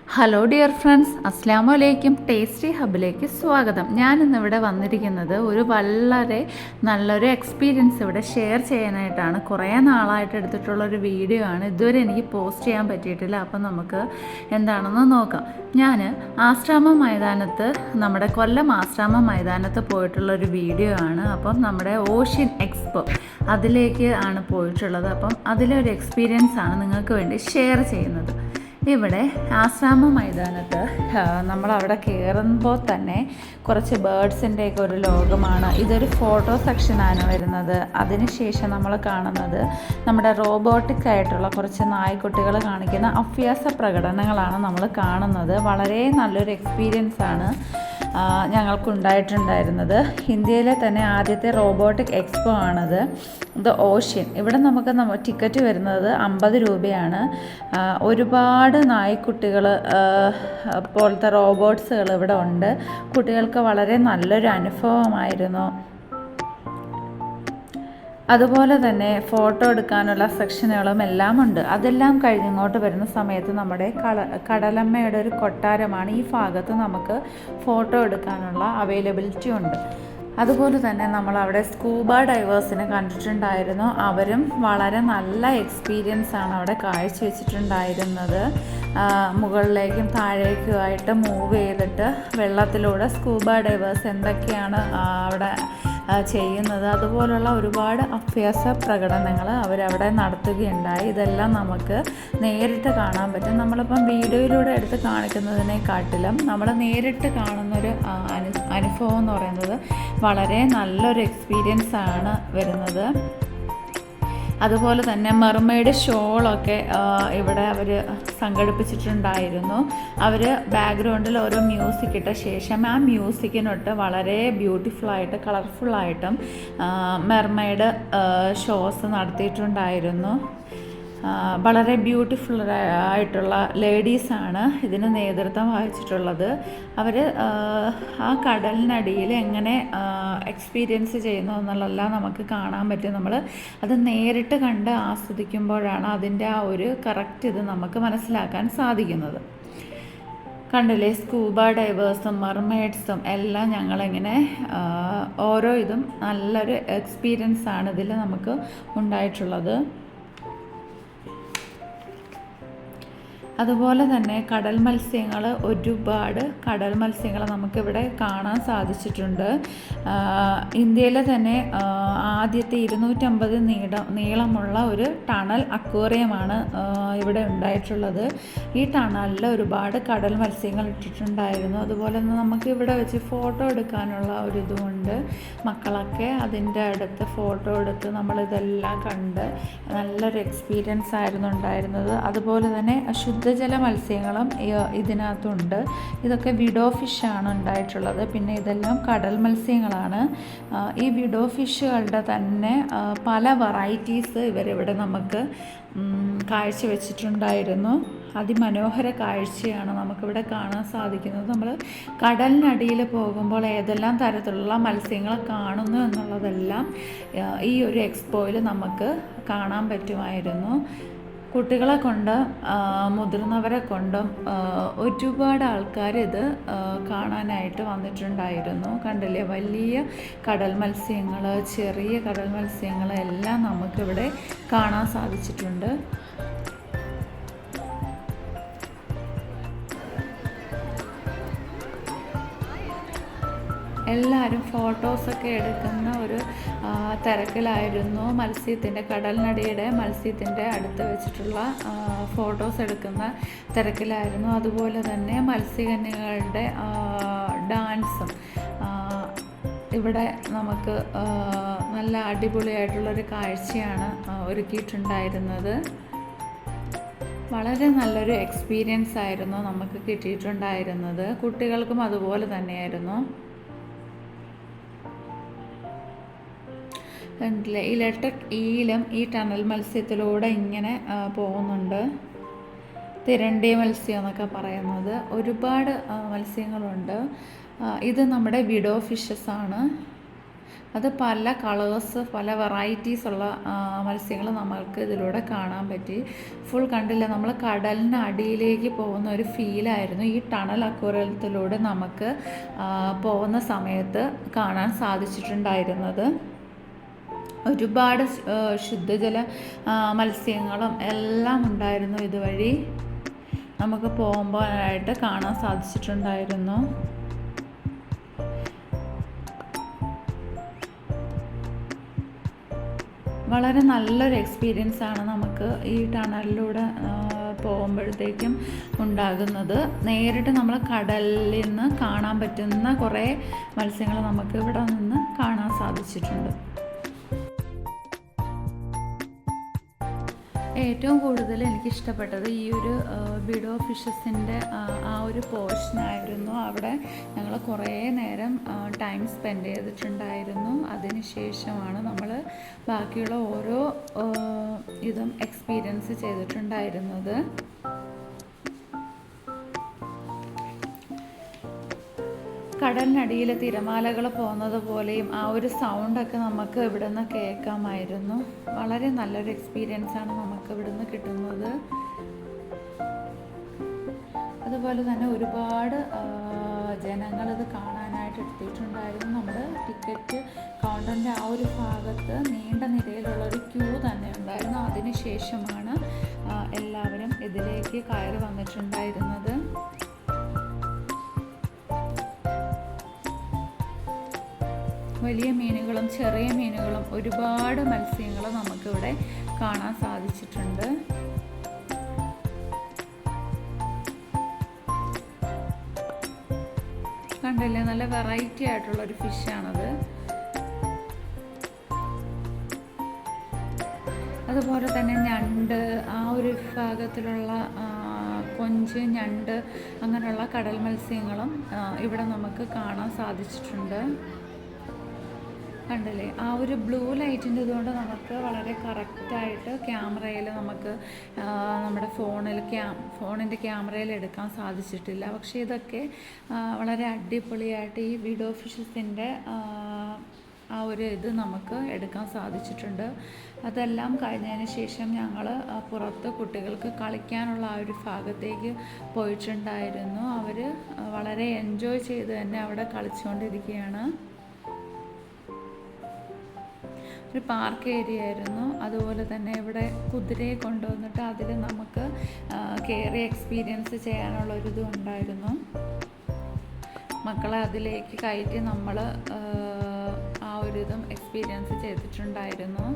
Hello dear friends, അസ്സലാമു അലൈക്കും. Tasty ഹബിലേക്ക് സ്വാഗതം. ഞാനിന്നിവിടെ വന്നിരിക്കുന്നത് വളരെ നല്ലൊരു എക്സ്പീരിയൻസ് ഇവിടെ ഷെയർ ചെയ്യാനായിട്ടാണ്. കുറേ നാളായിട്ട് എടുത്തിട്ടുള്ളൊരു വീഡിയോ ആണ്. ഇതുവരെ എനിക്ക് പോസ്റ്റ് ചെയ്യാൻ പറ്റിയിട്ടില്ല. അപ്പം നമുക്ക് എന്താണെന്ന് നോക്കാം. ഞാൻ ആശ്രാമം മൈതാനത്ത്, നമ്മുടെ കൊല്ലം ആശ്രാമം മൈതാനത്ത് പോയിട്ടുള്ളൊരു വീഡിയോ ആണ്. അപ്പം നമ്മുടെ ഓഷ്യൻ എക്സ്പോ അതിലേക്ക് ആണ് പോയിട്ടുള്ളത്. അപ്പം അതിലൊരു എക്സ്പീരിയൻസ് ആണ് നിങ്ങൾക്ക് വേണ്ടി ഷെയർ ചെയ്യുന്നത്. ഇവിടെ ആശ്രാമ മൈതാനത്ത് നമ്മളവിടെ കയറുമ്പോൾ തന്നെ കുറച്ച് ബേഡ്സിൻ്റെയൊക്കെ ഒരു ലോകമാണ്. ഇതൊരു ഫോട്ടോ സെക്ഷനാണ് വരുന്നത്. അതിനുശേഷം നമ്മൾ കാണുന്നത് നമ്മുടെ റോബോട്ടിക് ആയിട്ടുള്ള കുറച്ച് നായ്ക്കുട്ടികൾ കാണിക്കുന്ന അഭ്യാസ പ്രകടനങ്ങളാണ് നമ്മൾ കാണുന്നത്. വളരെ നല്ലൊരു എക്സ്പീരിയൻസ് ആണ് ഞങ്ങൾക്കുണ്ടായിട്ടുണ്ടായിരുന്നത്. ഇന്ത്യയിലെ തന്നെ ആദ്യത്തെ റോബോട്ടിക് എക്സ്പോ ആണത്, ദ ഓഷ്യൻ. ഇവിടെ നമുക്ക് ടിക്കറ്റ് വരുന്നത് 50 രൂപയാണ്. ഒരുപാട് നായ്ക്കുട്ടികൾ പോലത്തെ റോബോട്ട്സുകൾ ഇവിടെ ഉണ്ട്. കുട്ടികൾക്ക് വളരെ നല്ലൊരു അനുഭവമായിരുന്നു. അതുപോലെ തന്നെ ഫോട്ടോ എടുക്കാനുള്ള സെക്ഷനുകളും എല്ലാം ഉണ്ട്. അതെല്ലാം കഴിഞ്ഞിങ്ങോട്ട് വരുന്ന സമയത്ത് നമ്മുടെ കടലമ്മയുടെ ഒരു കൊട്ടാരമാണ്. ഈ ഭാഗത്ത് നമുക്ക് ഫോട്ടോ എടുക്കാനുള്ള അവൈലബിലിറ്റി ഉണ്ട്. അതുപോലെ തന്നെ നമ്മളവിടെ സ്കൂബ ഡൈവേഴ്സിനെ കണ്ടിട്ടുണ്ടായിരുന്നു. അവരും വളരെ നല്ല എക്സ്പീരിയൻസ് ആണ് അവിടെ കാഴ്ചവെച്ചിട്ടുണ്ടായിരുന്നത്. മുകളിലേക്കും താഴേക്കുമായിട്ട് മൂവ് ചെയ്തിട്ട് വെള്ളത്തിലൂടെ സ്കൂബ ഡൈവേഴ്സ് എന്തൊക്കെയാണ് അവിടെ ചെയ്യുന്നത്, അതുപോലുള്ള ഒരുപാട് അഭ്യാസ പ്രകടനങ്ങൾ അവരവിടെ നടത്തുകയുണ്ടായി. ഇതെല്ലാം നമുക്ക് നേരിട്ട് കാണാൻ പറ്റും. നമ്മളിപ്പം വീഡിയോയിലൂടെ എടുത്ത് കാണിക്കുന്നതിനെക്കാട്ടിലും നമ്മൾ നേരിട്ട് കാണുന്നൊരു അനുഭവം എന്ന് പറയുന്നത് വളരെ നല്ലൊരു എക്സ്പീരിയൻസ് ആണ് വരുന്നത്. അതുപോലെ തന്നെ മെർമെയ്ഡ് ഷോളൊക്കെ ഇവിടെ അവർ സംഘടിപ്പിച്ചിട്ടുണ്ടായിരുന്നു. അവർ ബാക്ക്ഗ്രൗണ്ടിൽ ഓരോ മ്യൂസിക് ഇട്ട ശേഷം ആ മ്യൂസിക്കിനൊട്ട് വളരെ ബ്യൂട്ടിഫുള്ളായിട്ട് കളർഫുള്ളായിട്ടും മെർമെയ്ഡ് ഷോസ് നടത്തിയിട്ടുണ്ടായിരുന്നു. വളരെ ബ്യൂട്ടിഫുൾ ആയിട്ടുള്ള ലേഡീസാണ് ഇതിന് നേതൃത്വം വഹിച്ചിട്ടുള്ളത്. അവർ ആ കടലിനടിയിൽ എങ്ങനെ എക്സ്പീരിയൻസ് ചെയ്യുന്നു എന്നുള്ളതെല്ലാം നമുക്ക് കാണാൻ പറ്റും. നമ്മൾ അത് നേരിട്ട് കണ്ട് ആസ്വദിക്കുമ്പോഴാണ് അതിൻ്റെ ആ ഒരു കറക്റ്റ് ഇത് നമുക്ക് മനസ്സിലാക്കാൻ സാധിക്കുന്നത്. കണ്ടില്ലേ, സ്കൂബ ഡൈവേഴ്സും മെർമെയ്ഡ്സും എല്ലാം ഞങ്ങളിങ്ങനെ ഓരോ ഇതും നല്ലൊരു എക്സ്പീരിയൻസ് ആണ് ഇതിൽ നമുക്ക് ഉണ്ടായിട്ടുള്ളത്. അതുപോലെ തന്നെ കടൽ മത്സ്യങ്ങൾ, ഒരുപാട് കടൽ മത്സ്യങ്ങൾ നമുക്കിവിടെ കാണാൻ സാധിച്ചിട്ടുണ്ട്. ഇന്ത്യയിലെ തന്നെ ആദ്യത്തെ 250 നീളമുള്ള ഒരു ടണൽ അക്വേറിയമാണ് ഇവിടെ ഉണ്ടായിട്ടുള്ളത്. ഈ ടണലിൽ ഒരുപാട് കടൽ മത്സ്യങ്ങൾ ഇട്ടിട്ടുണ്ടായിരുന്നു. അതുപോലെ തന്നെ നമുക്ക് ഇവിടെ വെച്ച് ഫോട്ടോ എടുക്കാനുള്ള ഒരു ഇതുമുണ്ട്. മക്കളൊക്കെ അതിൻ്റെ അടുത്ത് ഫോട്ടോ എടുത്ത് നമ്മളിതെല്ലാം കണ്ട് നല്ലൊരു എക്സ്പീരിയൻസ് ആയിരുന്നു ഉണ്ടായിരുന്നത്. അതുപോലെ തന്നെ ശുദ്ധജല മത്സ്യങ്ങളും ഇതിനകത്തുണ്ട്. ഇതൊക്കെ വിഡോ ഫിഷാണ് ഉണ്ടായിട്ടുള്ളത്. പിന്നെ ഇതെല്ലാം കടൽ മത്സ്യങ്ങളാണ്. ഈ വിഡോ ഫിഷുകളുടെ തന്നെ പല വെറൈറ്റീസ് ഇവരിവിടെ നമുക്ക് കാഴ്ചവെച്ചിട്ടുണ്ടായിരുന്നു. അതിമനോഹര കാഴ്ചയാണ് നമുക്കിവിടെ കാണാൻ സാധിക്കുന്നത്. നമ്മൾ കടലിനടിയിൽ പോകുമ്പോൾ ഏതെല്ലാം തരത്തിലുള്ള മത്സ്യങ്ങൾ കാണുന്നു എന്നുള്ളതെല്ലാം ഈ ഒരു എക്സ്പോയിൽ നമുക്ക് കാണാൻ പറ്റുമായിരുന്നു. കുട്ടികളെ കൊണ്ട് മുതിർന്നവരെ കൊണ്ടും ഒരുപാട് ആൾക്കാർ ഇത് കാണാനായിട്ട് വന്നിട്ടുണ്ടായിരുന്നു. കണ്ടില്ലേ, വലിയ കടൽ മത്സ്യങ്ങൾ, ചെറിയ കടൽ മത്സ്യങ്ങൾ എല്ലാം നമുക്കിവിടെ കാണാൻ സാധിച്ചിട്ടുണ്ട്. എല്ലാവരും ഫോട്ടോസൊക്കെ എടുക്കുന്ന ഒരു തിരക്കിലായിരുന്നു. കടലിനടിയുടെ മത്സ്യത്തിൻ്റെ അടുത്ത് വെച്ചിട്ടുള്ള ഫോട്ടോസ് എടുക്കുന്ന തിരക്കിലായിരുന്നു. അതുപോലെ തന്നെ മത്സ്യകന്യകളുടെ ഡാൻസും ഇവിടെ നമുക്ക് നല്ല അടിപൊളിയായിട്ടുള്ളൊരു കാഴ്ചയാണ് ഒരുക്കിയിട്ടുണ്ടായിരുന്നത്. വളരെ നല്ലൊരു എക്സ്പീരിയൻസ് ആയിരുന്നു നമുക്ക് കിട്ടിയിട്ടുണ്ടായിരുന്നത്. കുട്ടികൾക്കും അതുപോലെ തന്നെയായിരുന്നു. ഇലക്ട്രിക് ഈലം ഈ ടണൽ മത്സ്യത്തിലൂടെ ഇങ്ങനെ പോകുന്നുണ്ട്. തിരണ്ടി മത്സ്യം എന്നൊക്കെ പറയുന്നത് ഒരുപാട് മത്സ്യങ്ങളുണ്ട്. ഇത് നമ്മുടെ വിഡോ ഫിഷസ് ആണ്. അത് പല കളേഴ്സ്, പല വെറൈറ്റീസ് ഉള്ള മത്സ്യങ്ങൾ നമ്മൾക്ക് ഇതിലൂടെ കാണാൻ പറ്റി. ഫുൾ കണ്ടില്ല, നമ്മൾ കടലിന് അടിയിലേക്ക് പോകുന്ന ഒരു ഫീലായിരുന്നു ഈ ടണൽ അക്വേറിയത്തിലൂടെ നമുക്ക് പോകുന്ന സമയത്ത് കാണാൻ സാധിച്ചിട്ടുണ്ടായിരുന്നത്. ഒരുപാട് ശുദ്ധജല മത്സ്യങ്ങളും എല്ലാം ഉണ്ടായിരുന്നു. ഇതുവഴി നമുക്ക് പോകുമ്പോഴായിട്ട് കാണാൻ സാധിച്ചിട്ടുണ്ടായിരുന്നു. വളരെ നല്ലൊരു എക്സ്പീരിയൻസ് ആണ് നമുക്ക് ഈ ടണലിലൂടെ പോകുമ്പോഴത്തേക്കും ഉണ്ടാകുന്നത്. നേരിട്ട് നമ്മൾ കടലിൽ നിന്ന് കാണാൻ പറ്റുന്ന കുറേ മത്സ്യങ്ങൾ നമുക്ക് ഇവിടെ നിന്ന് കാണാൻ സാധിച്ചിട്ടുണ്ട്. ഏറ്റവും കൂടുതൽ എനിക്കിഷ്ടപ്പെട്ടത് ഈ ഒരു വിഡോ ഫിഷസിൻ്റെ ആ ഒരു പോർഷനായിരുന്നു. അവിടെ ഞങ്ങൾ കുറേ നേരം ടൈം സ്പെൻഡ് ചെയ്തിട്ടുണ്ടായിരുന്നു. അതിനുശേഷമാണ് നമ്മൾ ബാക്കിയുള്ള ഓരോ ഇതും എക്സ്പീരിയൻസ് ചെയ്തിട്ടുണ്ടായിരുന്നത്. കടലിനടിയിൽ തിരമാലകൾ പോകുന്നത് പോലെയും ആ ഒരു സൗണ്ടൊക്കെ നമുക്ക് ഇവിടെ നിന്ന് കേൾക്കാമായിരുന്നു. വളരെ നല്ലൊരു എക്സ്പീരിയൻസാണ് നമുക്ക് ഇവിടെ നിന്ന് കിട്ടുന്നത്. അതുപോലെ തന്നെ ഒരുപാട് ജനങ്ങളിത് കാണാനായിട്ട് എത്തിയിട്ടുണ്ടായിരുന്നു. നമ്മുടെ ടിക്കറ്റ് കൗണ്ടറിൻ്റെ ആ ഒരു ഭാഗത്ത് നീണ്ട നിരയിലുള്ളൊരു ക്യൂ തന്നെ ഉണ്ടായിരുന്നു. അതിനുശേഷമാണ് എല്ലാവരും ഇതിലേക്ക് കയറി വന്നിട്ടുണ്ടായിരുന്നത്. വലിയ മീനുകളും ചെറിയ മീനുകളും ഒരുപാട് മത്സ്യങ്ങൾ നമുക്കിവിടെ കാണാൻ സാധിച്ചിട്ടുണ്ട്. കണ്ടില്ലേ, നല്ല വെറൈറ്റി ആയിട്ടുള്ളൊരു ഫിഷാണത്. അതുപോലെ തന്നെ ഞണ്ട്, ആ ഒരു വിഭാഗത്തിലുള്ള കൊഞ്ച്, ഞണ്ട് അങ്ങനെയുള്ള കടൽ മത്സ്യങ്ങളും ഇവിടെ നമുക്ക് കാണാൻ സാധിച്ചിട്ടുണ്ട്. കണ്ടില്ലേ, ആ ഒരു ബ്ലൂ ലൈറ്റിൻ്റെ ഇതുകൊണ്ട് നമുക്ക് വളരെ കറക്റ്റായിട്ട് ക്യാമറയിൽ നമുക്ക് നമ്മുടെ ഫോണിൻ്റെ ക്യാമറയിൽ എടുക്കാൻ സാധിച്ചിട്ടില്ല. പക്ഷേ ഇതൊക്കെ വളരെ അടിപൊളിയായിട്ട് ഈ വിഡോ ഫിഷസിൻ്റെ ആ ഒരു ഇത് നമുക്ക് എടുക്കാൻ സാധിച്ചിട്ടുണ്ട്. അതെല്ലാം കഴിഞ്ഞതിന് ശേഷം ഞങ്ങൾ പുറത്ത് കുട്ടികൾക്ക് കളിക്കാനുള്ള ആ ഒരു ഭാഗത്തേക്ക് പോയിട്ടുണ്ടായിരുന്നു. അവർ വളരെ എൻജോയ് ചെയ്ത് തന്നെ അവിടെ കളിച്ചുകൊണ്ടിരിക്കുകയാണ്. ഒരു പാർക്ക് ഏരിയ ആയിരുന്നു. അതുപോലെ തന്നെ ഇവിടെ കുതിരയെ കൊണ്ടുവന്നിട്ട് അതിൽ നമുക്ക് കയറി എക്സ്പീരിയൻസ് ചെയ്യാനുള്ളൊരിതും ഉണ്ടായിരുന്നു. മക്കളെ അതിലേക്ക് കയറ്റി നമ്മൾ ആ ഒരിതും എക്സ്പീരിയൻസ് ചെയ്തിട്ടുണ്ടായിരുന്നു.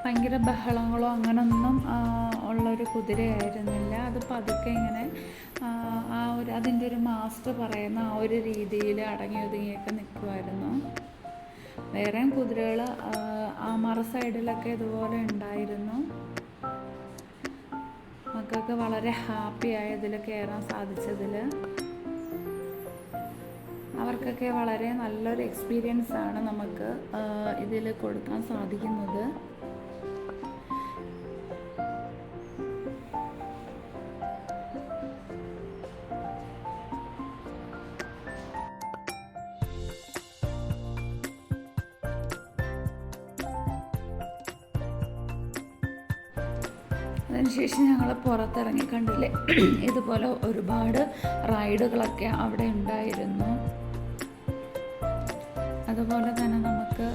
ഭയങ്കര ബഹളങ്ങളോ അങ്ങനൊന്നും ഉള്ളൊരു കുതിരയായിരുന്നില്ല. അത് പതുക്കെ ഇങ്ങനെ ആ ഒരു അതിൻ്റെ ഒരു മാസ്റ്റർ പറയുന്ന ആ ഒരു രീതിയിൽ അടങ്ങി ഒതുങ്ങിയൊക്കെ നിൽക്കുമായിരുന്നു. വേറെയും കുതിരകൾ ആ മറ സൈഡിലൊക്കെ ഇതുപോലെ ഉണ്ടായിരുന്നു. മക്കൾക്ക് വളരെ ഹാപ്പിയായി ഇതിൽ കയറാൻ സാധിച്ചതിൽ. അവർക്കൊക്കെ വളരെ നല്ലൊരു എക്സ്പീരിയൻസ് ആണ് നമുക്ക് ഇതിൽ കൊടുക്കാൻ സാധിക്കുന്നത്. അതിനുശേഷം ഞങ്ങൾ പുറത്തിറങ്ങി. കണ്ടില്ലേ, ഇതുപോലെ ഒരുപാട് റൈഡുകളൊക്കെ അവിടെ ഉണ്ടായിരുന്നു. അതുപോലെ തന്നെ നമുക്ക്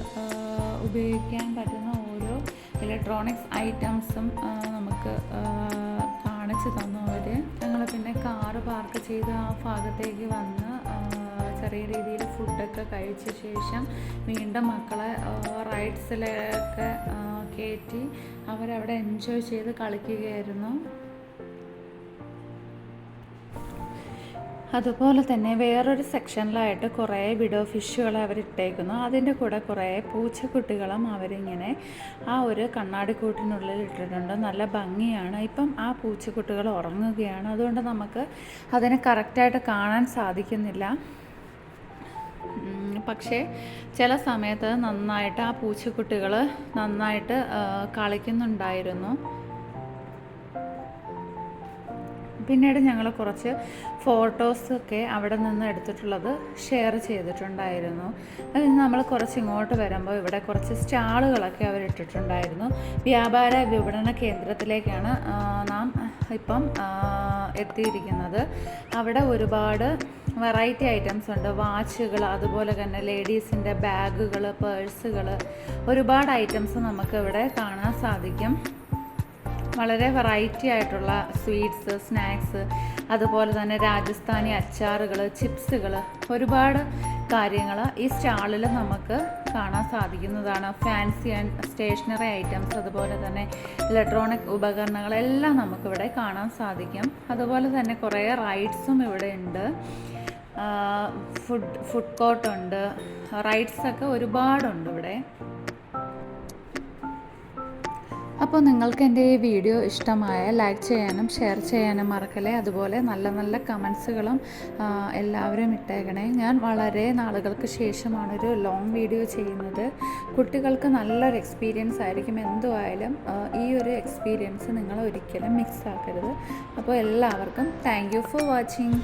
ഉപയോഗിക്കാൻ പറ്റുന്ന ഓരോ ഇലക്ട്രോണിക്സ് ഐറ്റംസും നമുക്ക് കാണിച്ചു തന്നു അവർ. ഞങ്ങൾ പിന്നെ കാറ് പാർക്ക് ചെയ്ത് ആ ഭാഗത്തേക്ക് വന്ന് ചെറിയ രീതിയിൽ ഫുഡൊക്കെ കഴിച്ച ശേഷം വീണ്ടും മക്കളെ റൈഡ്സിലൊക്കെ കയറ്റി അവരവിടെ എൻജോയ് ചെയ്ത് കളിക്കുകയായിരുന്നു. അതുപോലെ തന്നെ വേറൊരു സെക്ഷനിലായിട്ട് കുറേ വിഡോ ഫിഷുകളെ അവരിട്ടേക്കുന്നു. അതിൻ്റെ കൂടെ കുറേ പൂച്ചക്കുട്ടികളും അവരിങ്ങനെ ആ ഒരു കണ്ണാടിക്കൂട്ടിനുള്ളിൽ ഇട്ടിട്ടുണ്ട്. നല്ല ഭംഗിയാണ്. ഇപ്പം ആ പൂച്ചക്കുട്ടികൾ ഉറങ്ങുകയാണ്. അതുകൊണ്ട് നമുക്ക് അതിനെ കറക്റ്റായിട്ട് കാണാൻ സാധിക്കുന്നില്ല. പക്ഷേ ചില സമയത്ത് നന്നായിട്ട് ആ പൂച്ചക്കുട്ടികൾ നന്നായിട്ട് കളിക്കുന്നുണ്ടായിരുന്നു. പിന്നീട് ഞങ്ങൾ കുറച്ച് ഫോട്ടോസൊക്കെ അവിടെ നിന്ന് എടുത്തിട്ടുള്ളത് ഷെയർ ചെയ്തിട്ടുണ്ടായിരുന്നു. നമ്മൾ കുറച്ച് ഇങ്ങോട്ട് വരുമ്പോൾ ഇവിടെ കുറച്ച് സ്റ്റാളുകളൊക്കെ അവരിട്ടിട്ടുണ്ടായിരുന്നു. വ്യാപാര വിപണന കേന്ദ്രത്തിലേക്കാണ് നാം ഇപ്പം എത്തിയിരിക്കുന്നത്. അവിടെ ഒരുപാട് വെറൈറ്റി ഐറ്റംസ് ഉണ്ട്. വാച്ചുകൾ, അതുപോലെ തന്നെ ലേഡീസിൻ്റെ ബാഗുകൾ, പേഴ്സുകൾ, ഒരുപാട് ഐറ്റംസ് നമുക്ക് ഇവിടെ കാണാൻ സാധിക്കും. വളരെ വെറൈറ്റി ആയിട്ടുള്ള സ്വീറ്റ്സ്, സ്നാക്സ്, അതുപോലെ തന്നെ രാജസ്ഥാനി അച്ചാറുകൾ, ചിപ്സുകൾ, ഒരുപാട് കാര്യങ്ങൾ ഈ സ്റ്റാളിൽ നമുക്ക് കാണാൻ സാധിക്കുന്നതാണ്. ഫാൻസി ആൻഡ് സ്റ്റേഷനറി ഐറ്റംസ്, അതുപോലെ തന്നെ ഇലക്ട്രോണിക് ഉപകരണങ്ങളെല്ലാം നമുക്കിവിടെ കാണാൻ സാധിക്കും. അതുപോലെ തന്നെ കുറേ റൈഡ്സും ഇവിടെ ഉണ്ട്. ഫുഡ് കോർട്ടുണ്ട്. റൈഡ്സൊക്കെ ഒരുപാടുണ്ട് ഇവിടെ. അപ്പോൾ നിങ്ങൾക്ക് എൻ്റെ ഈ വീഡിയോ ഇഷ്ടമായ ലൈക്ക് ചെയ്യാനും ഷെയർ ചെയ്യാനും മറക്കല്ലേ. അതുപോലെ നല്ല നല്ല കമൻസുകളും എല്ലാവരും ഇട്ടേക്കണേ. ഞാൻ വളരെ നാളുകൾക്ക് ശേഷമാണ് ഒരു ലോങ് വീഡിയോ ചെയ്യുന്നത്. കുട്ടികൾക്ക് നല്ലൊരു എക്സ്പീരിയൻസ് ആയിരിക്കും. എന്തുമായാലും ഈ ഒരു എക്സ്പീരിയൻസ് നിങ്ങൾ ഒരിക്കലും മിക്സ് ആക്കരുത്. അപ്പോൾ എല്ലാവർക്കും താങ്ക് യു ഫോർ വാച്ചിങ്.